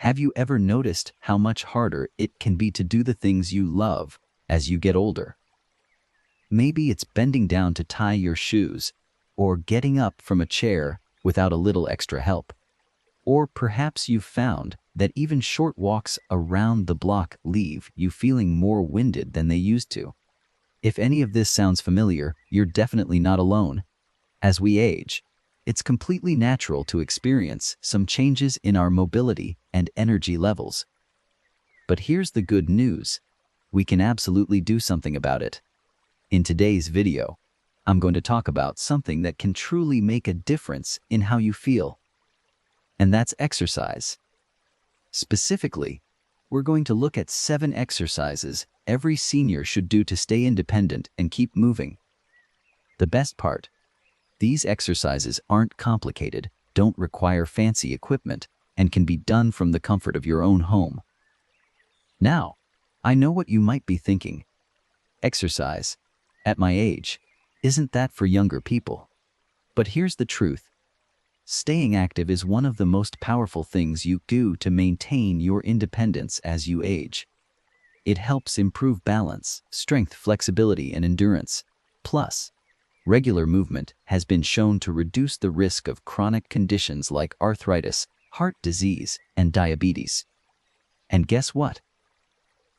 Have you ever noticed how much harder it can be to do the things you love as you get older? Maybe it's bending down to tie your shoes, or getting up from a chair without a little extra help. Or perhaps you've found that even short walks around the block leave you feeling more winded than they used to. If any of this sounds familiar, you're definitely not alone. As we age, it's completely natural to experience some changes in our mobility and energy levels. But here's the good news. We can absolutely do something about it. In today's video, I'm going to talk about something that can truly make a difference in how you feel. And that's exercise. Specifically, we're going to look at 7 exercises every senior should do to stay independent and keep moving. The best part, these exercises aren't complicated, don't require fancy equipment, and can be done from the comfort of your own home. Now, I know what you might be thinking. Exercise, at my age, isn't that for younger people? But here's the truth. Staying active is one of the most powerful things you do to maintain your independence as you age. It helps improve balance, strength, flexibility, and endurance. Plus, regular movement has been shown to reduce the risk of chronic conditions like arthritis, heart disease, and diabetes. And guess what?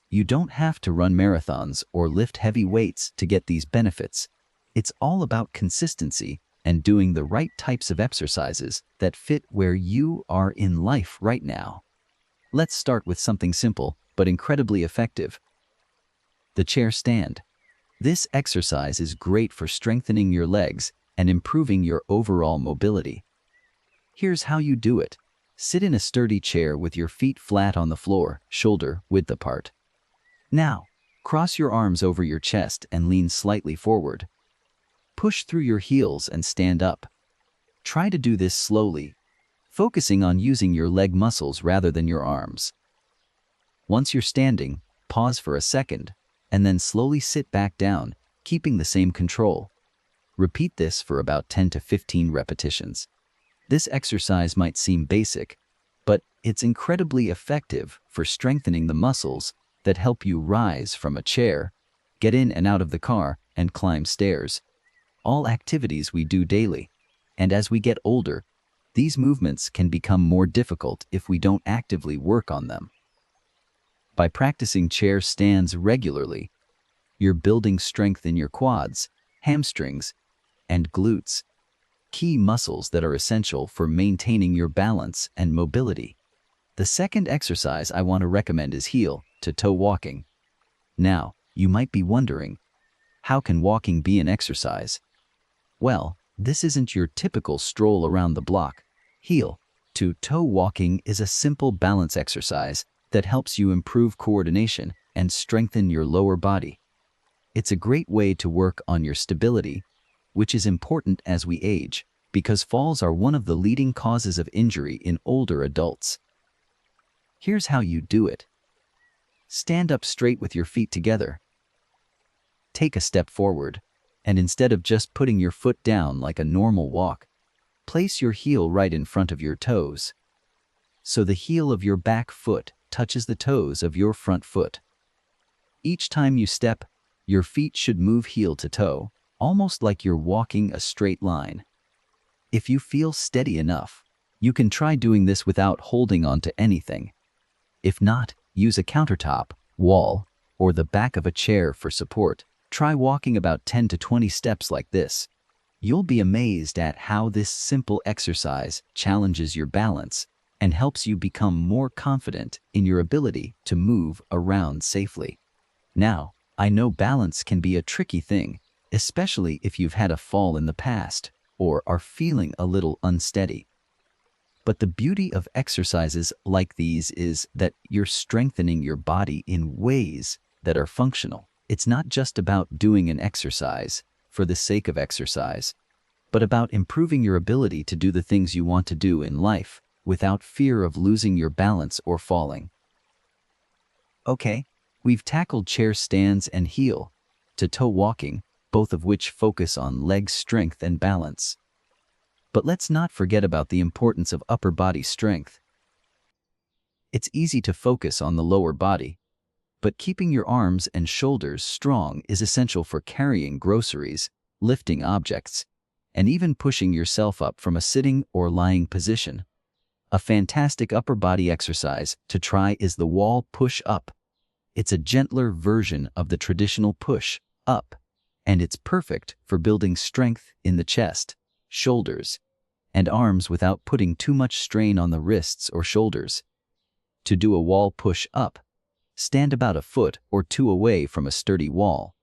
You don't have to run marathons or lift heavy weights to get these benefits. It's all about consistency and doing the right types of exercises that fit where you are in life right now. Let's start with something simple but incredibly effective. The chair stand. This exercise is great for strengthening your legs and improving your overall mobility. Here's how you do it. Sit in a sturdy chair with your feet flat on the floor, shoulder width apart. Now, cross your arms over your chest and lean slightly forward. Push through your heels and stand up. Try to do this slowly, focusing on using your leg muscles rather than your arms. Once you're standing, pause for a second, and then slowly sit back down, keeping the same control. Repeat this for about 10 to 15 repetitions. This exercise might seem basic, but it's incredibly effective for strengthening the muscles that help you rise from a chair, get in and out of the car, and climb stairs. All activities we do daily. And as we get older, these movements can become more difficult if we don't actively work on them. By practicing chair stands regularly, you're building strength in your quads, hamstrings, and glutes, key muscles that are essential for maintaining your balance and mobility. The second exercise I want to recommend is heel-to-toe walking. Now, you might be wondering, how can walking be an exercise? Well, this isn't your typical stroll around the block. Heel-to-toe walking is a simple balance exercise that helps you improve coordination and strengthen your lower body. It's a great way to work on your stability, which is important as we age, because falls are one of the leading causes of injury in older adults. Here's how you do it. Stand up straight with your feet together. Take a step forward, and instead of just putting your foot down like a normal walk, place your heel right in front of your toes, so the heel of your back foot touches the toes of your front foot. Each time you step, your feet should move heel to toe, almost like you're walking a straight line. If you feel steady enough, you can try doing this without holding on to anything. If not, use a countertop, wall, or the back of a chair for support. Try walking about 10 to 20 steps like this. You'll be amazed at how this simple exercise challenges your balance and helps you become more confident in your ability to move around safely. Now, I know balance can be a tricky thing, especially if you've had a fall in the past or are feeling a little unsteady. But the beauty of exercises like these is that you're strengthening your body in ways that are functional. It's not just about doing an exercise for the sake of exercise, but about improving your ability to do the things you want to do in life without fear of losing your balance or falling. Okay, we've tackled chair stands and heel-to-toe walking, both of which focus on leg strength and balance. But let's not forget about the importance of upper body strength. It's easy to focus on the lower body, but keeping your arms and shoulders strong is essential for carrying groceries, lifting objects, and even pushing yourself up from a sitting or lying position. A fantastic upper body exercise to try is the wall push-up. It's a gentler version of the traditional push-up, and it's perfect for building strength in the chest, shoulders, and arms without putting too much strain on the wrists or shoulders. To do a wall push-up, stand about a foot or two away from a sturdy wall.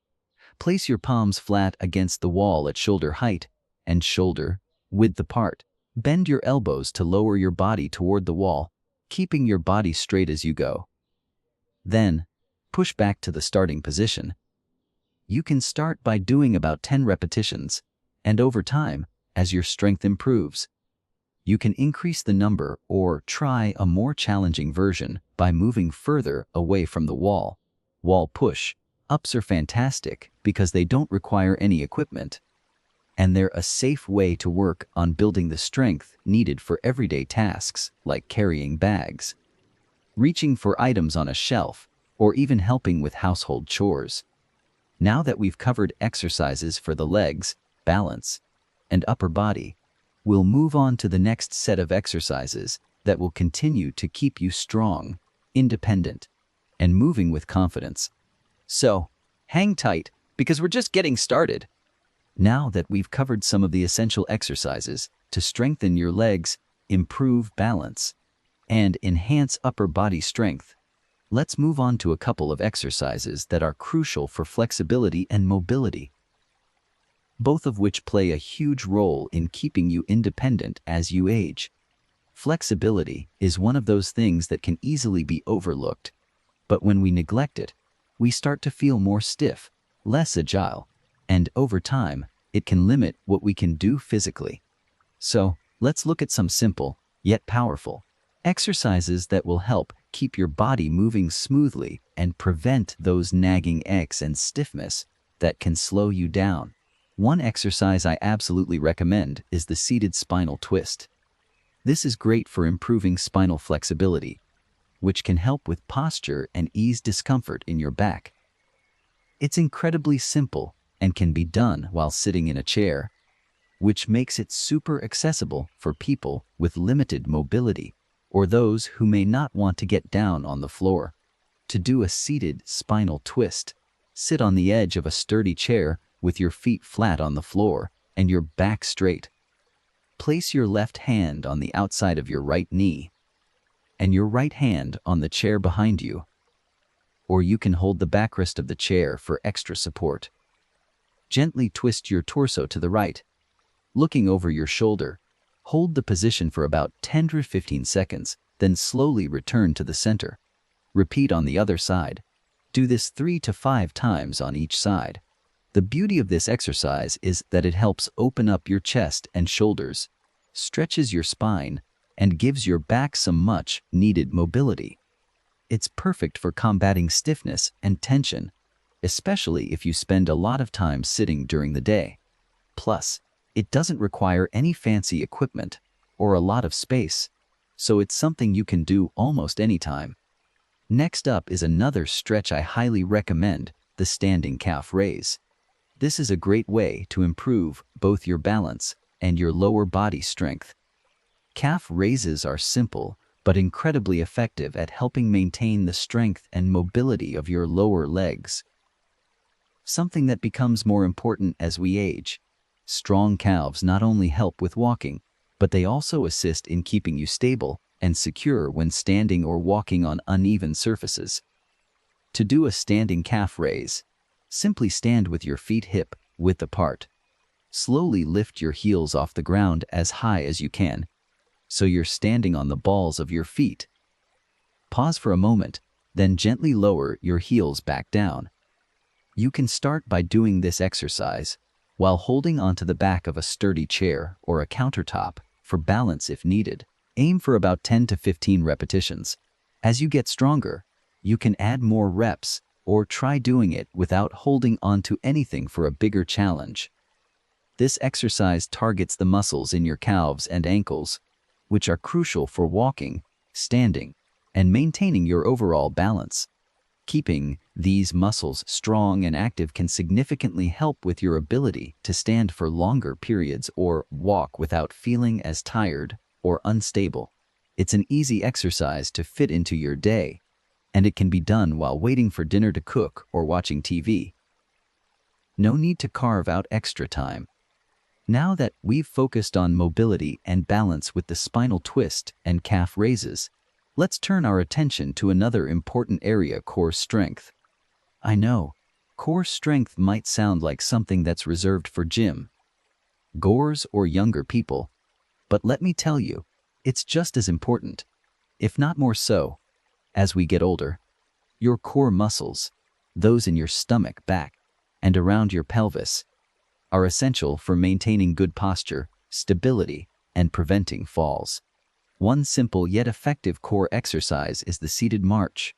Place your palms flat against the wall at shoulder height and shoulder width apart. Bend your elbows to lower your body toward the wall, keeping your body straight as you go. Then, push back to the starting position. You can start by doing about 10 repetitions, and over time, as your strength improves, you can increase the number or try a more challenging version by moving further away from the wall. Wall push-ups are fantastic because they don't require any equipment, and they're a safe way to work on building the strength needed for everyday tasks like carrying bags, reaching for items on a shelf, or even helping with household chores. Now that we've covered exercises for the legs, balance, and upper body, we'll move on to the next set of exercises that will continue to keep you strong, independent, and moving with confidence. So, hang tight, because we're just getting started. Now that we've covered some of the essential exercises to strengthen your legs, improve balance, and enhance upper body strength, let's move on to a couple of exercises that are crucial for flexibility and mobility, both of which play a huge role in keeping you independent as you age. Flexibility is one of those things that can easily be overlooked, but when we neglect it, we start to feel more stiff, less agile, and over time, it can limit what we can do physically. So, let's look at some simple, yet powerful, exercises that will help keep your body moving smoothly and prevent those nagging aches and stiffness that can slow you down. One exercise I absolutely recommend is the seated spinal twist. This is great for improving spinal flexibility, which can help with posture and ease discomfort in your back. It's incredibly simple and can be done while sitting in a chair, which makes it super accessible for people with limited mobility or those who may not want to get down on the floor. To do a seated spinal twist, sit on the edge of a sturdy chair with your feet flat on the floor and your back straight. Place your left hand on the outside of your right knee and your right hand on the chair behind you, or you can hold the backrest of the chair for extra support. Gently twist your torso to the right, looking over your shoulder. Hold the position for about 10 to 15 seconds, then slowly return to the center. Repeat on the other side. Do this 3 to 5 times on each side. The beauty of this exercise is that it helps open up your chest and shoulders, stretches your spine, and gives your back some much-needed mobility. It's perfect for combating stiffness and tension, especially if you spend a lot of time sitting during the day. Plus, it doesn't require any fancy equipment or a lot of space, so it's something you can do almost anytime. Next up is another stretch I highly recommend, the standing calf raise. This is a great way to improve both your balance and your lower body strength. Calf raises are simple but incredibly effective at helping maintain the strength and mobility of your lower legs, something that becomes more important as we age. Strong calves not only help with walking, but they also assist in keeping you stable and secure when standing or walking on uneven surfaces. To do a standing calf raise, simply stand with your feet hip-width apart. Slowly lift your heels off the ground as high as you can, so you're standing on the balls of your feet. Pause for a moment, then gently lower your heels back down. You can start by doing this exercise while holding onto the back of a sturdy chair or a countertop for balance if needed. Aim for about 10 to 15 repetitions. As you get stronger, you can add more reps or try doing it without holding onto anything for a bigger challenge. This exercise targets the muscles in your calves and ankles, which are crucial for walking, standing, and maintaining your overall balance. Keeping these muscles strong and active can significantly help with your ability to stand for longer periods or walk without feeling as tired or unstable. It's an easy exercise to fit into your day, and it can be done while waiting for dinner to cook or watching TV. No need to carve out extra time. Now that we've focused on mobility and balance with the spinal twist and calf raises, let's turn our attention to another important area: core strength. I know, core strength might sound like something that's reserved for gym goers or younger people, but let me tell you, it's just as important, if not more so, as we get older. Your core muscles, those in your stomach, back, and around your pelvis, are essential for maintaining good posture, stability, and preventing falls. One simple yet effective core exercise is the seated march.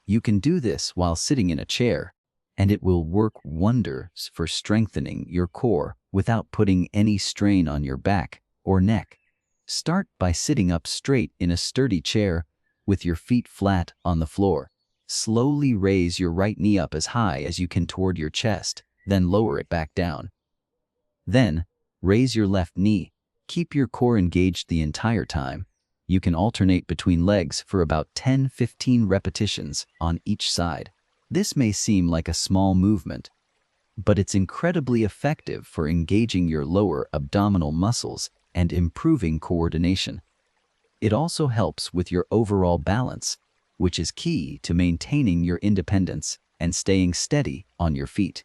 You can do this while sitting in a chair, and it will work wonders for strengthening your core without putting any strain on your back or neck. Start by sitting up straight in a sturdy chair with your feet flat on the floor. Slowly raise your right knee up as high as you can toward your chest, then lower it back down. Then, raise your left knee. Keep your core engaged the entire time. You can alternate between legs for about 10-15 repetitions on each side. This may seem like a small movement, but it's incredibly effective for engaging your lower abdominal muscles and improving coordination. It also helps with your overall balance, which is key to maintaining your independence and staying steady on your feet.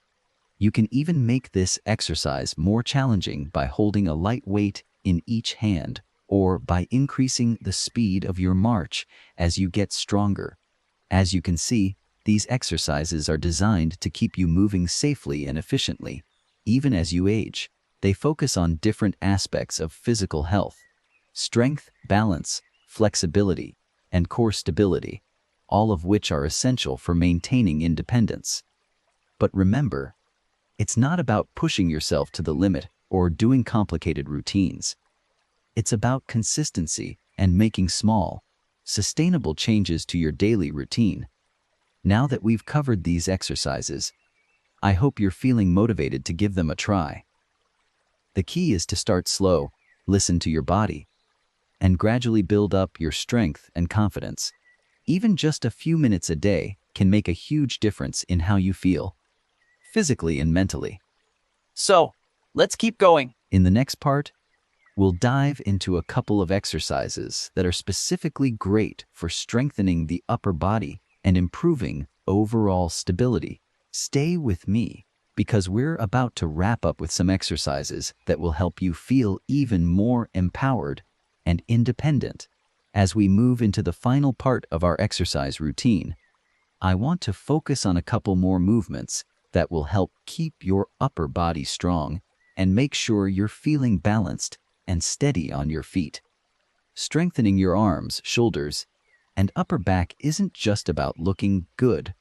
You can even make this exercise more challenging by holding a light weight in each hand or by increasing the speed of your march as you get stronger. As you can see, these exercises are designed to keep you moving safely and efficiently, even as you age. They focus on different aspects of physical health: strength, balance, flexibility, and core stability, all of which are essential for maintaining independence. But remember, it's not about pushing yourself to the limit or doing complicated routines. It's about consistency and making small, sustainable changes to your daily routine. Now that we've covered these exercises, I hope you're feeling motivated to give them a try. The key is to start slow, listen to your body, and gradually build up your strength and confidence. Even just a few minutes a day can make a huge difference in how you feel, physically and mentally. So, let's keep going. In the next part, we'll dive into a couple of exercises that are specifically great for strengthening the upper body and improving overall stability. Stay with me, because we're about to wrap up with some exercises that will help you feel even more empowered and independent. As we move into the final part of our exercise routine, I want to focus on a couple more movements that will help keep your upper body strong and make sure you're feeling balanced and steady on your feet. Strengthening your arms, shoulders, and upper back isn't just about looking good.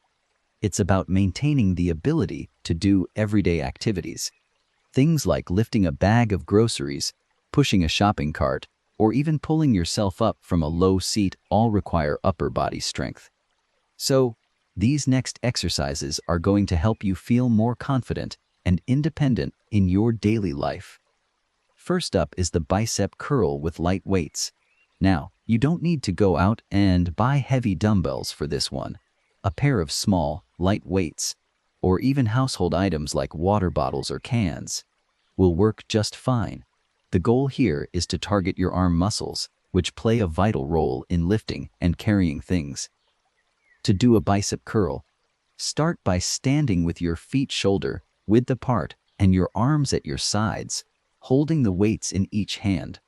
It's about maintaining the ability to do everyday activities. Things like lifting a bag of groceries, pushing a shopping cart, or even pulling yourself up from a low seat all require upper body strength. So, these next exercises are going to help you feel more confident and independent in your daily life. First up is the bicep curl with light weights. Now, you don't need to go out and buy heavy dumbbells for this one. A pair of small, light weights, or even household items like water bottles or cans, will work just fine. The goal here is to target your arm muscles, which play a vital role in lifting and carrying things. To do a bicep curl, start by standing with your feet shoulder width apart and your arms at your sides, holding the weights in each hand.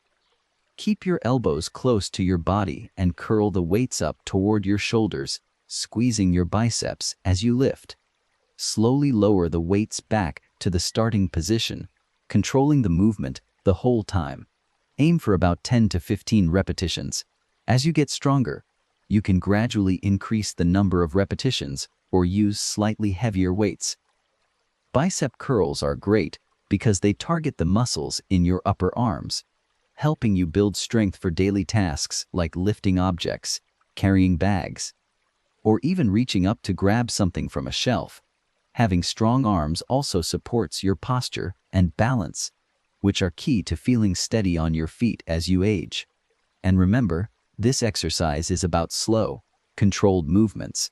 Keep your elbows close to your body and curl the weights up toward your shoulders, squeezing your biceps as you lift. Slowly lower the weights back to the starting position, controlling the movement the whole time. Aim for about 10 to 15 repetitions. As you get stronger, you can gradually increase the number of repetitions or use slightly heavier weights. Bicep curls are great because they target the muscles in your upper arms, helping you build strength for daily tasks like lifting objects, carrying bags, or even reaching up to grab something from a shelf. Having strong arms also supports your posture and balance, which are key to feeling steady on your feet as you age. And remember, this exercise is about slow, controlled movements.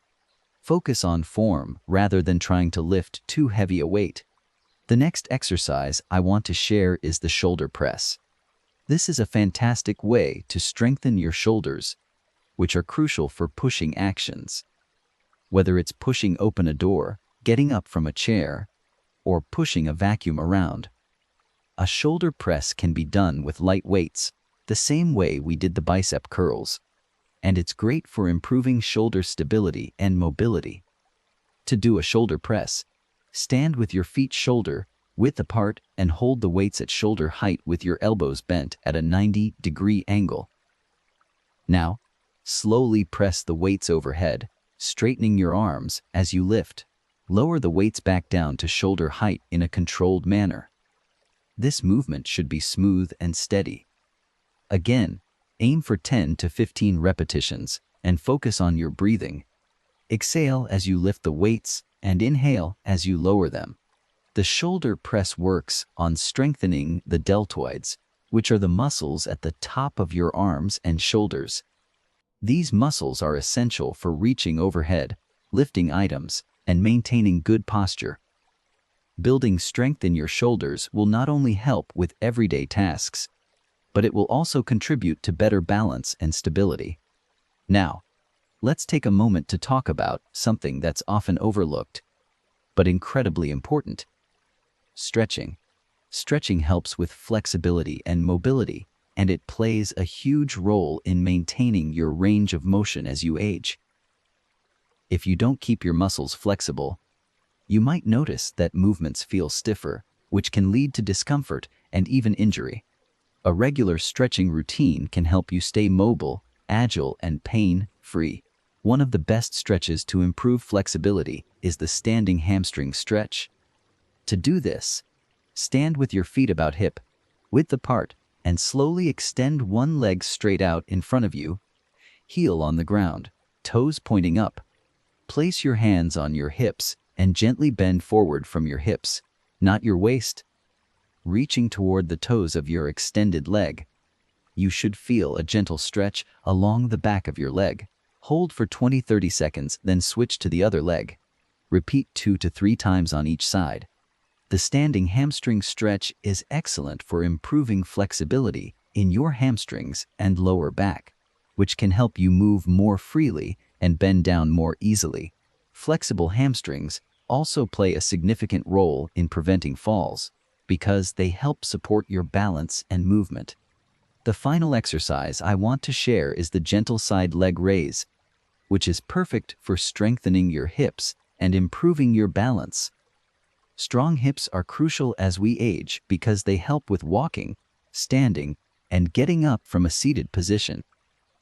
Focus on form rather than trying to lift too heavy a weight. The next exercise I want to share is the shoulder press. This is a fantastic way to strengthen your shoulders, which are crucial for pushing actions. Whether it's pushing open a door, getting up from a chair, or pushing a vacuum around, a shoulder press can be done with light weights, the same way we did the bicep curls, and it's great for improving shoulder stability and mobility. To do a shoulder press, stand with your feet shoulder width apart and hold the weights at shoulder height with your elbows bent at a 90-degree angle. Now, slowly press the weights overhead, straightening your arms as you lift. Lower the weights back down to shoulder height in a controlled manner. This movement should be smooth and steady. Again, aim for 10 to 15 repetitions and focus on your breathing. Exhale as you lift the weights and inhale as you lower them. The shoulder press works on strengthening the deltoids, which are the muscles at the top of your arms and shoulders. These muscles are essential for reaching overhead, lifting items, and maintaining good posture. Building strength in your shoulders will not only help with everyday tasks, but it will also contribute to better balance and stability. Now, let's take a moment to talk about something that's often overlooked, but incredibly important: stretching. Stretching helps with flexibility and mobility, and it plays a huge role in maintaining your range of motion as you age. If you don't keep your muscles flexible, you might notice that movements feel stiffer, which can lead to discomfort and even injury. A regular stretching routine can help you stay mobile, agile, and pain-free. One of the best stretches to improve flexibility is the standing hamstring stretch. To do this, stand with your feet about hip width apart and slowly extend one leg straight out in front of you, heel on the ground, toes pointing up. Place your hands on your hips and gently bend forward from your hips, not your waist, reaching toward the toes of your extended leg. You should feel a gentle stretch along the back of your leg. Hold for 20-30 seconds, then switch to the other leg. Repeat 2 to 3 times on each side. The standing hamstring stretch is excellent for improving flexibility in your hamstrings and lower back, which can help you move more freely and bend down more easily. Flexible hamstrings also play a significant role in preventing falls because they help support your balance and movement. The final exercise I want to share is the gentle side leg raise, which is perfect for strengthening your hips and improving your balance. Strong hips are crucial as we age because they help with walking, standing, and getting up from a seated position.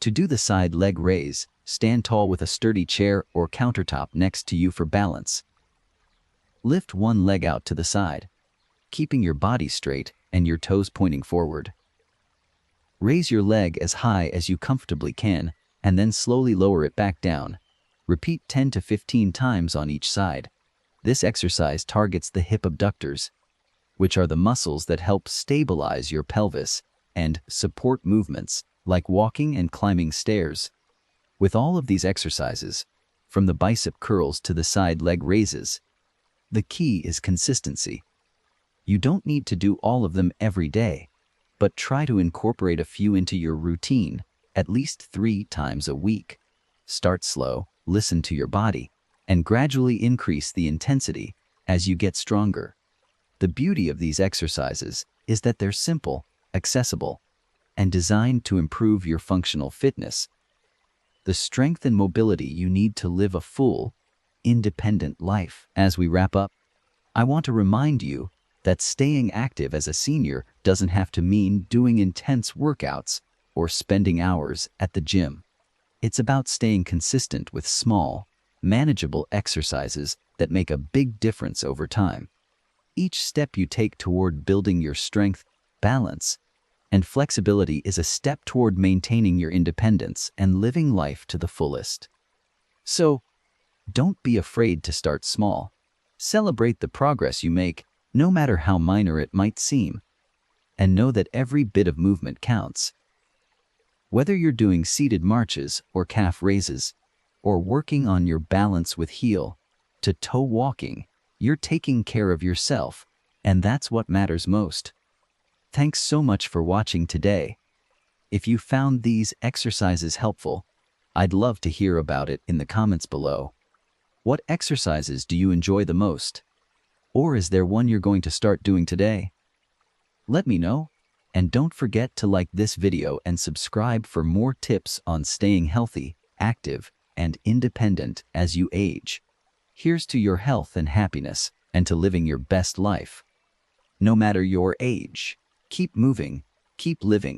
To do the side leg raise, stand tall with a sturdy chair or countertop next to you for balance. Lift one leg out to the side, keeping your body straight and your toes pointing forward. Raise your leg as high as you comfortably can and then slowly lower it back down. Repeat 10 to 15 times on each side. This exercise targets the hip abductors, which are the muscles that help stabilize your pelvis and support movements like walking and climbing stairs. With all of these exercises, from the bicep curls to the side leg raises, the key is consistency. You don't need to do all of them every day, but try to incorporate a few into your routine at least 3 times a week. Start slow, listen to your body, and gradually increase the intensity as you get stronger. The beauty of these exercises is that they're simple, accessible, and designed to improve your functional fitness, the strength and mobility you need to live a full, independent life. As we wrap up, I want to remind you that staying active as a senior doesn't have to mean doing intense workouts or spending hours at the gym. It's about staying consistent with small, manageable exercises that make a big difference over time. Each step you take toward building your strength, balance, and flexibility is a step toward maintaining your independence and living life to the fullest. So, don't be afraid to start small. Celebrate the progress you make, no matter how minor it might seem. And know that every bit of movement counts. Whether you're doing seated marches or calf raises, or working on your balance with heel to toe walking, you're taking care of yourself, and that's what matters most. Thanks so much for watching today. If you found these exercises helpful, I'd love to hear about it in the comments below. What exercises do you enjoy the most? Or is there one you're going to start doing today? Let me know, and don't forget to like this video and subscribe for more tips on staying healthy, active, and independent as you age. Here's to your health and happiness, and to living your best life. No matter your age, keep moving, keep living,